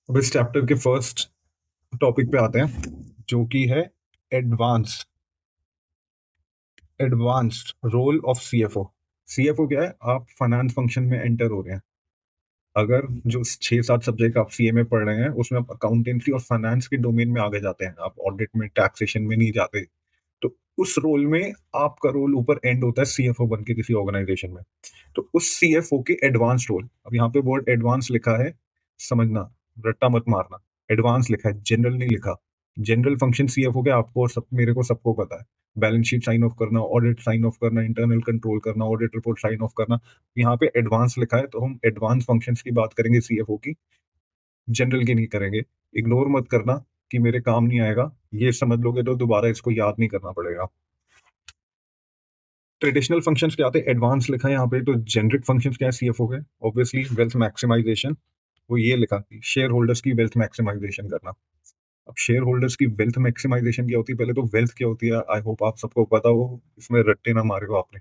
अब इस चैप्टर के फर्स्ट टॉपिक पे आते हैं, जो कि है advance advanced role of CFO. CFO क्या है? आप फाइनेंस फंक्शन में एंटर हो रहे हैं। अगर जो 6-7 सब्जेक्ट आप सीए में पढ़ रहे हैं, उसमें आप अकाउंटेंसी और फाइनेंस के डोमेन में आगे जाते हैं, आप ऑडिट में, टैक्सेशन में नहीं जाते। तो उस रोल में आपका रोल ऊपर एंड होता है सीएफओ बन के किसी ऑर्गेनाइजेशन में। तो उस सीएफओ के एडवांस रोल, अब यहाँ पे वर्ड एडवांस लिखा है, समझना, रट्टा मत मारना। एडवांस लिखा है, जनरल नहीं लिखा। जनरल फंक्शन सीएफओ के आपको और सब, मेरे को, सबको पता है। बैलेंस शीट साइन ऑफ करना, ऑडिट साइन ऑफ करना, इंटरनल कंट्रोल करना, ऑडिट रिपोर्ट साइन ऑफ करना। यहाँ पे एडवांस लिखा है, तो हम एडवांस फंक्शंस की बात करेंगे सीएफओ की, जनरल की नहीं करेंगे। इग्नोर मत करना कि मेरे काम नहीं आएगा, ये समझ लोगे तो दोबारा इसको याद नहीं करना पड़ेगा। ट्रेडिशनल फंक्शंस क्या आते हैं? एडवांस लिखा है यहाँ पे, तो जेनरिक फंक्शंस क्या है सीएफओ के? Obviously wealth maximization. वो ये लिखा कि शेयर होल्डर्स की वेल्थ मैक्सिमाइजेशन करना। अब शेयर होल्डर्स की वेल्थ मैक्सिमाइजेशन क्या होती है? पहले तो वेल्थ क्या होती है, आई होप आप सबको पता हो, इसमें रट्टे ना मारे हो आपने।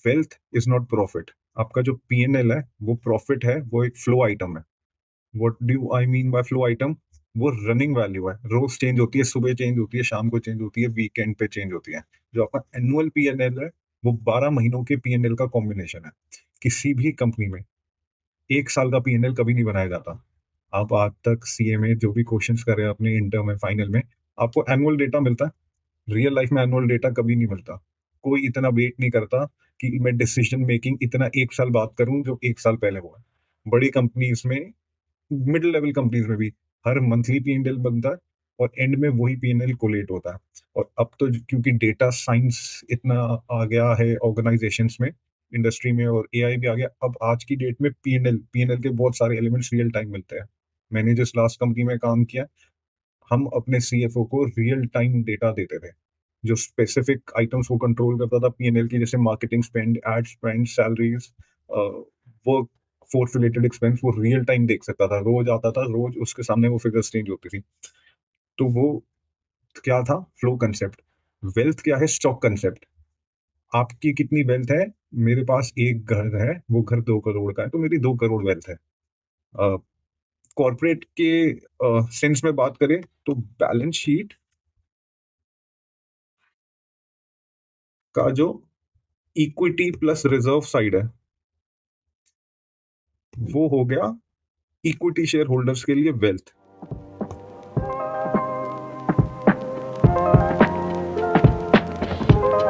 Wealth is not profit. आपका जो पीएनएल है वो प्रॉफिट है, वो एक फ्लो आइटम है। What do I mean by flow item? वो रनिंग वैल्यू है, रोज चेंज होती है, सुबह चेंज होती है, शाम को चेंज होती है, वीकेंड पे चेंज होती है। जो आपका एनुअल पीएनएल है, वो 12 महीनों के पीएनएल का कॉम्बिनेशन है। किसी भी कंपनी में 1 साल का पीएनएल कभी नहीं बनाया जाता। आप आज तक सीए में जो भी क्वेश्चंस कर रहे हैं अपने इंटर में, फाइनल में, आपको एनुअल डेटा मिलता है। रियल लाइफ में एनुअल डेटा कभी नहीं मिलता। कोई इतना वेट नहीं करता कि मैं डिसीजन मेकिंग इतना 1 साल बात करूं जो 1 साल पहले हुआ है। बड़ी कंपनीज में, मिडिल लेवल कंपनीज में भी हर मंथली पीएनएल बनता है, और एंड में वही पीएनएल कोलेट होता है। और अब तो क्योंकि डेटा साइंस इतना आ गया है ऑर्गेनाइजेशंस में, इंडस्ट्री में, और एआई भी आ गया, अब आज की डेट में पीएनएल पीएनएल के बहुत सारे एलिमेंट्स रियल टाइम मिलते हैं। मैंने जिस लास्ट कंपनी में काम किया, हम अपने सीएफओ को रियल टाइम डेटा देते थे। जो स्पेसिफिक आइटम्स वो कंट्रोल करता था पीएनएल की, जैसे marketing spend, ad spend, salaries, work force related expense, वो रियल टाइम देख सकता था। रोज आता था, रोज उसके सामने वो फिगर्स चेंज होती थी। तो वो क्या था? Flow concept. वेल्थ क्या है? Stock concept. आपकी कितनी वेल्थ है? मेरे पास एक घर है, वो घर 2 करोड़ का है, तो मेरी 2 करोड़ वेल्थ है। कॉर्पोरेट के सेंस में बात करें तो बैलेंस शीट का जो इक्विटी प्लस रिजर्व साइड है, वो हो गया इक्विटी शेयर होल्डर्स के लिए वेल्थ।